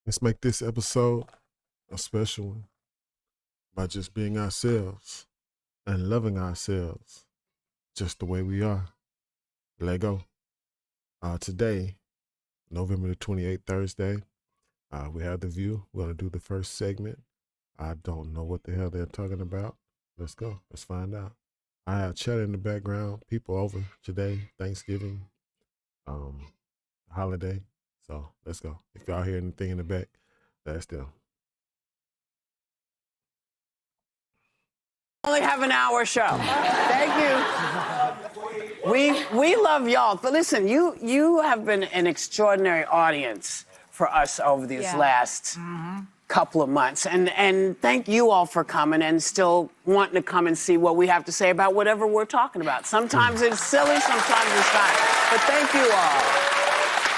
Let's make this episode a special one by just being ourselves and loving ourselves just the way we are. Let go. Today, November the 28th, Thursday, we have The View. We're going to do the first segment. I don't know what the hell they're talking about. Let's go. Let's find out. I have chat in the background. People over today, Thanksgiving, holiday. So let's go. If y'all hear anything in the back, that's them. Only have an hour show. Thank you. We love y'all. But listen, you have been an extraordinary audience for us over these last couple of months. And thank you all for coming and still wanting to come and see what we have to say about whatever we're talking about. Sometimes it's silly, sometimes it's not. But thank you all.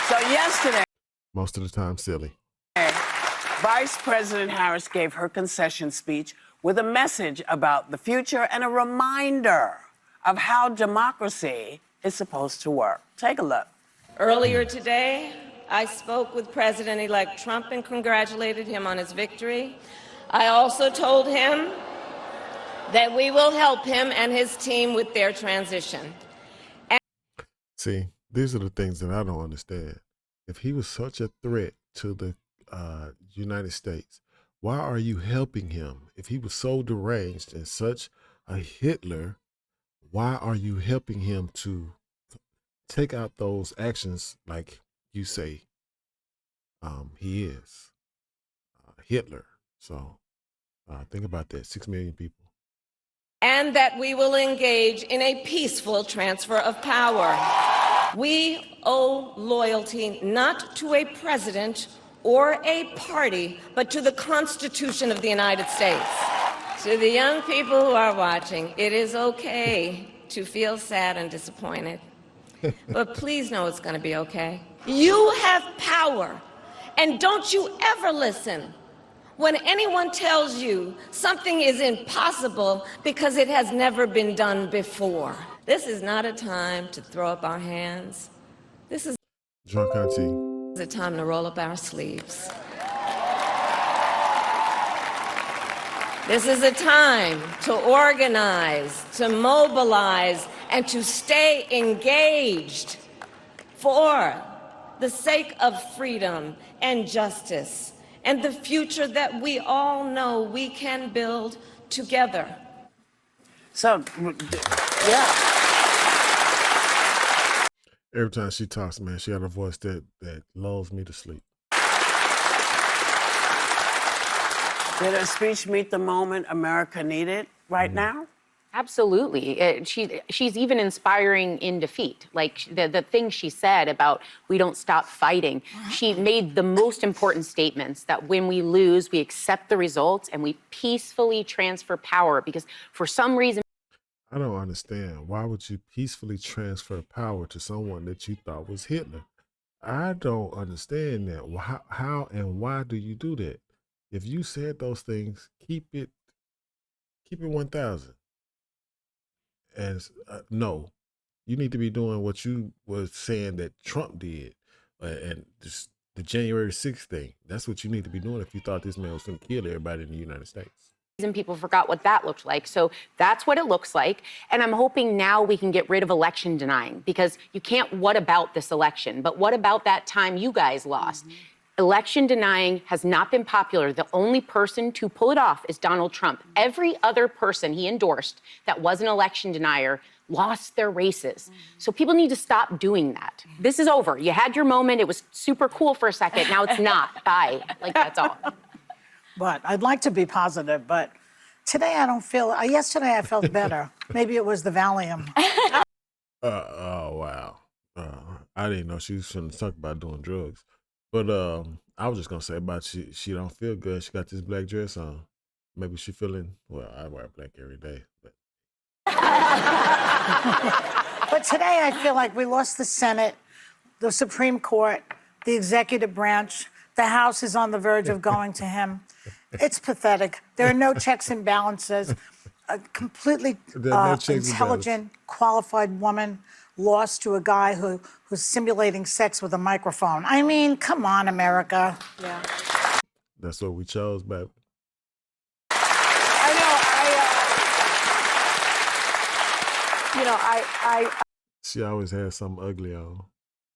So yesterday, Most of the time, silly. Vice President Harris gave her concession speech with a message about the future and a reminder of how democracy is supposed to work. Take a look. Earlier today, I spoke with President-elect Trump and congratulated him on his victory. I also told him that we will help him and his team with their transition. See, these are the things that I don't understand. If he was such a threat to the United States, why are you helping him? If he was so deranged and such a Hitler, why are you helping him to take out those actions like you say he is Hitler? So think about that, 6 million people. And that we will engage in a peaceful transfer of power. We owe loyalty not to a president or a party, but to the Constitution of the United States. To the young people who are watching, it is okay to feel sad and disappointed. But please know it's going to be okay. You have power, and don't you ever listen when anyone tells you something is impossible because it has never been done before. This is not a time to throw up our hands. This is Drunk Auntie. a time to roll up our sleeves. This is a time to organize, to mobilize, and to stay engaged for the sake of freedom and justice and the future that we all know we can build together. So, yeah. Every time she talks, man, she got a voice that lulls me to sleep. Did her speech meet the moment America needed right now? Absolutely. She's even inspiring in defeat. Like the things she said about we don't stop fighting. She made the most important statements that when we lose, we accept the results and we peacefully transfer power, because for some reason, I don't understand. Why would you peacefully transfer power to someone that you thought was Hitler? I don't understand that. How and why do you do that? If you said those things, keep it 1,000. And no, you need to be doing what you were saying that Trump did, and just the January 6th thing. That's what you need to be doing if you thought this man was going to kill everybody in the United States. people forgot what that looked like. So that's what it looks like. And I'm hoping now we can get rid of election denying, because you can't what about this election, but what about that time you guys lost? Election denying has not been popular. The only person to pull it off is Donald Trump. Every other person he endorsed that was an election denier lost their races. So people need to stop doing that. This is over. You had your moment. It was super cool for a second. Now it's not. Bye. Like, that's all. But I'd like to be positive, but today I don't feel, yesterday I felt better. Maybe it was the Valium. Oh, wow. I didn't know she was going to talk about doing drugs. But I was just going to say about she don't feel good. She got this black dress on. Maybe she feeling, well, I wear black every day. But But today I feel like we lost the Senate, the Supreme Court, the executive branch. The House is on the verge of going to him. It's pathetic. There are no checks and balances. A completely intelligent, qualified woman lost to a guy who's simulating sex with a microphone. I mean, come on, America. Yeah. That's what we chose, baby. I know. She always had something ugly on.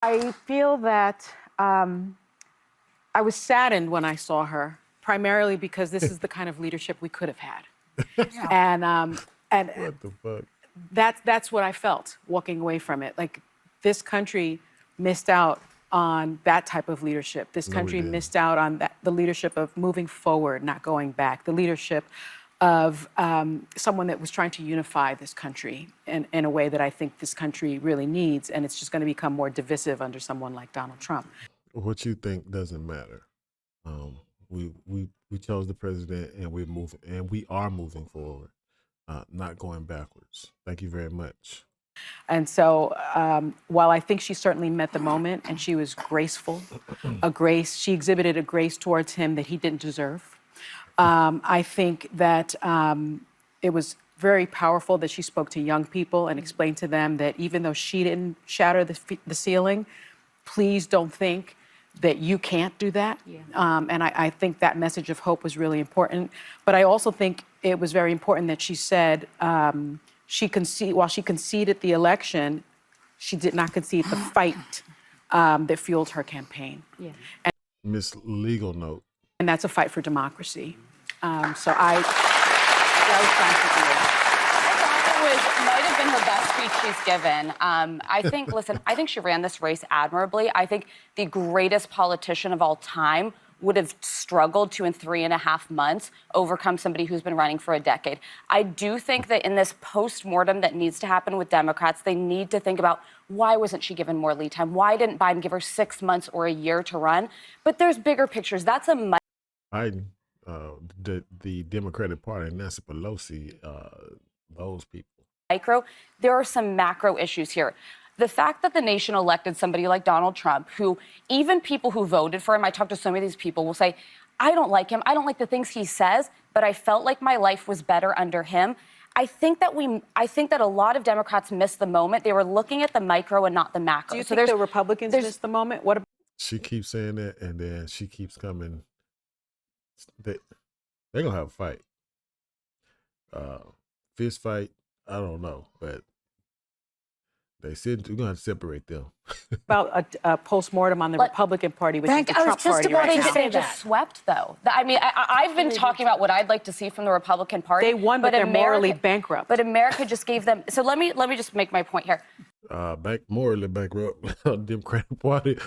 I feel that I was saddened when I saw her, primarily because this is the kind of leadership we could have had. And What the fuck? that's what I felt walking away from it. Like, this country missed out on that type of leadership. This country missed out on the leadership of moving forward, not going back. The leadership of someone that was trying to unify this country in a way that I think this country really needs, and it's just going to become more divisive under someone like Donald Trump. What you think doesn't matter. We chose the president, and we are moving forward, not going backwards. Thank you very much. And so while I think she certainly met the moment and she was graceful, she exhibited a grace towards him that he didn't deserve. I think that it was very powerful that she spoke to young people and explained to them that even though she didn't shatter the ceiling, please don't think that you can't do that. Yeah. And I think that message of hope was really important. But I also think it was very important that she said, while she conceded the election, she did not concede the fight that fueled her campaign. Yeah. Miss Legal Note. And that's a fight for democracy. So I was trying to do it. Might have been her best speech she's given. I think she ran this race admirably. I think the greatest politician of all time would have struggled to, in 3.5 months, overcome somebody who's been running for a decade. I do think that in this post-mortem that needs to happen with Democrats, they need to think about, why wasn't she given more lead time? Why didn't Biden give her 6 months or a year to run? But there's bigger pictures. That's a Biden, the Democratic Party, Nancy Pelosi, those people. Micro. There are some macro issues here. The fact that the nation elected somebody like Donald Trump, who even people who voted for him, I talked to so many of these people, will say, I don't like him. I don't like the things he says, but I felt like my life was better under him. I think that a lot of Democrats missed the moment. They were looking at the micro and not the macro. Do you think the Republicans missed the moment? What about? She keeps saying that, and then she keeps coming. They're going to have a fight. Fist fight, I don't know, but they said we're going to have to separate them. About a post-mortem on the Republican Party, which is the Trump Party right now. They just swept, though. I mean, I've been talking about what I'd like to see from the Republican Party. They won, but they're morally bankrupt. But America just gave them. So let me just make my point here. Morally bankrupt. Democratic Party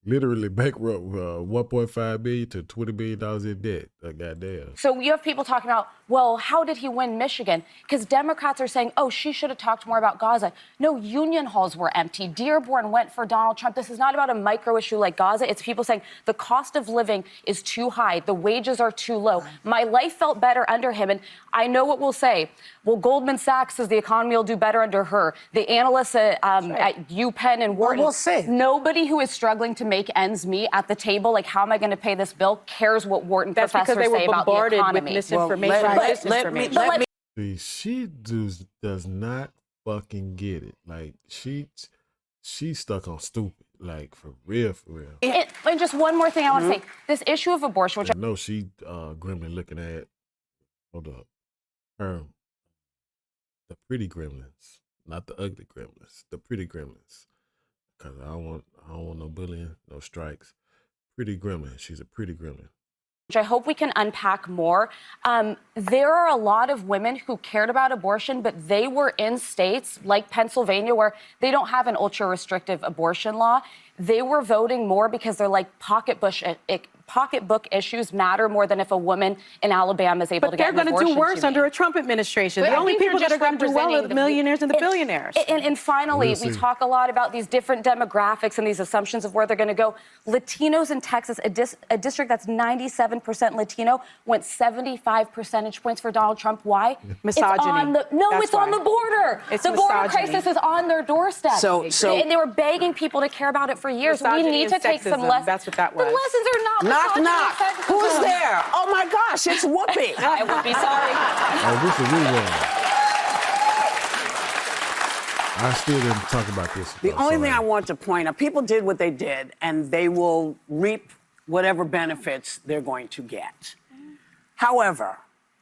literally bankrupt, $1.5 billion to $20 billion in debt. Goddamn. So you have people talking about, well, how did he win Michigan? Because Democrats are saying, oh, she should have talked more about Gaza. No, union halls were empty. Dearborn went for Donald Trump. This is not about a micro issue like Gaza. It's people saying the cost of living is too high. The wages are too low. My life felt better under him. And I know what we'll say. Well, Goldman Sachs says the economy will do better under her. The analysts at UPenn and Wharton. Well, we'll see. Nobody who is struggling to make ends meet at the table, like how am I going to pay this bill, cares what Wharton professors say about the economy. With misinformation and disinformation. Let me. She does not fucking get it. Like she's stuck on stupid. Like for real. And just one more thing I want to say: this issue of abortion, which I know she gremlin looking at. Hold up, the pretty gremlins, not the ugly gremlins. The pretty gremlins. Cause I don't want no bullying, no strikes. Pretty gremlin. She's a pretty gremlin. Which I hope we can unpack more. There are a lot of women who cared about abortion, but they were in states like Pennsylvania where they don't have an ultra-restrictive abortion law. They were voting more because they're like pocketbook issues matter more than if a woman in Alabama is able to get an abortion. But they're going to do worse under a Trump administration. The only people that are going to do well are the millionaires and the billionaires. And finally, we talk a lot about these different demographics and these assumptions of where they're going to go. Latinos in Texas, a district that's 97% Latino, went 75 percentage points for Donald Trump. Why? Misogyny. It's on the border. The border crisis is on their doorstep. And they were begging people to care about it for years. Misogyny we need to take some lessons. That's what that was. The lessons are not Knock, misogyny. knock. Who's there? Oh my gosh, it's Whoopi. I would be sorry. Oh, this is a rerun. I still didn't talk about this. The only thing I want to point out, people did what they did, and they will reap whatever benefits they're going to get. However,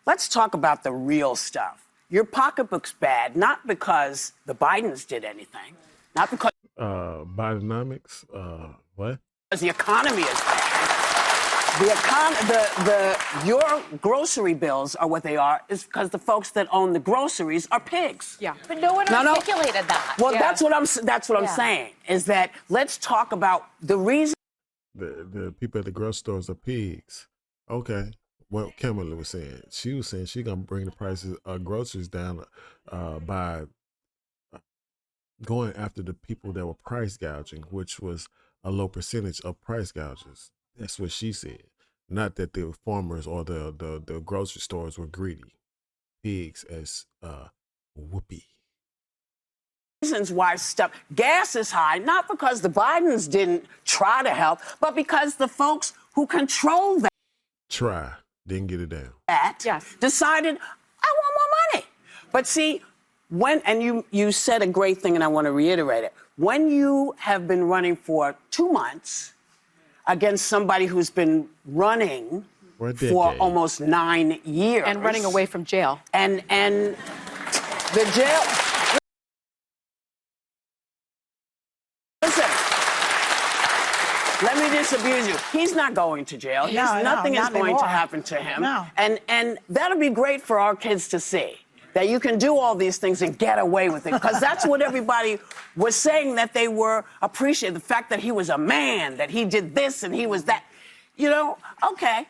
let's talk about the real stuff. Your pocketbook's bad, not because the Bidens did anything, not because Bidenomics, what? the economy is bad. Your grocery bills are what they are is because the folks that own the groceries are pigs. Yeah. But no one articulated that. Well, Yeah. that's what I'm saying, is that let's talk about the reason. The people at the grocery stores are pigs. Okay. What Kimberly was saying. She was saying she gonna bring the prices of groceries down by going after the people that were price gouging, which was a low percentage of price gouges. That's what she said. Not that the farmers or the grocery stores were greedy. Pigs as whoopee. Reasons why gas is high, not because the Bidens didn't try to help, but because the folks who control Didn't get it down. decided, I want more money. But see, you said a great thing, and I want to reiterate it. When you have been running for 2 months against somebody who's been running for almost 9 years. And running away from jail. And the jail. Listen, let me disabuse you. He's not going to jail. Nothing is going to happen to him. No. And that'll be great for our kids to see. That you can do all these things and get away with it. Because that's what everybody was saying, that they were appreciating. The fact that he was a man, that he did this and he was that. You know, okay.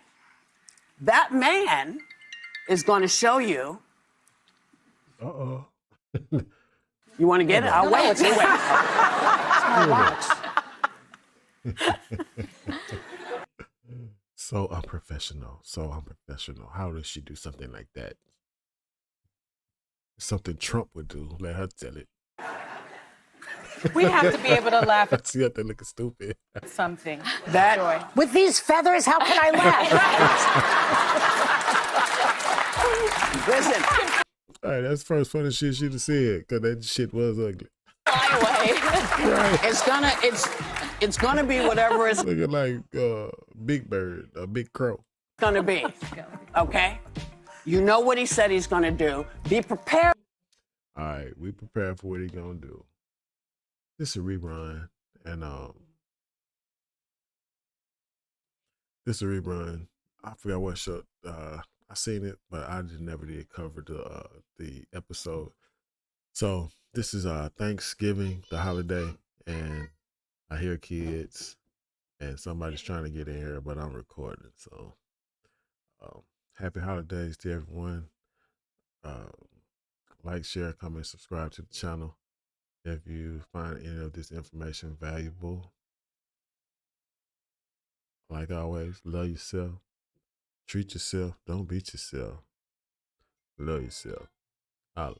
That man is going to show you. Uh-oh. You want to get it? I'll wait. You wait. So unprofessional. How does she do something like that? Something Trump would do. Let her tell it. We have to be able to laugh at She got that looking stupid. something. With these feathers, how can I laugh? Listen. All right, that's the first funny shit she'd have said, because that shit was ugly. It's gonna be whatever it's Looking like Big Bird, a big crow. gonna be. Okay? You know what he said he's gonna do. Be prepared. All right, we prepared for what he gonna do. This is a rerun, and this is a rerun. I forgot what show. I seen it, but I never did cover the episode. So this is Thanksgiving, the holiday, and I hear kids, and somebody's trying to get in here, but I'm recording. So happy holidays to everyone. Like, share, comment, subscribe to the channel if you find any of this information valuable. Like always, love yourself. Treat yourself. Don't beat yourself. Love yourself. Holla.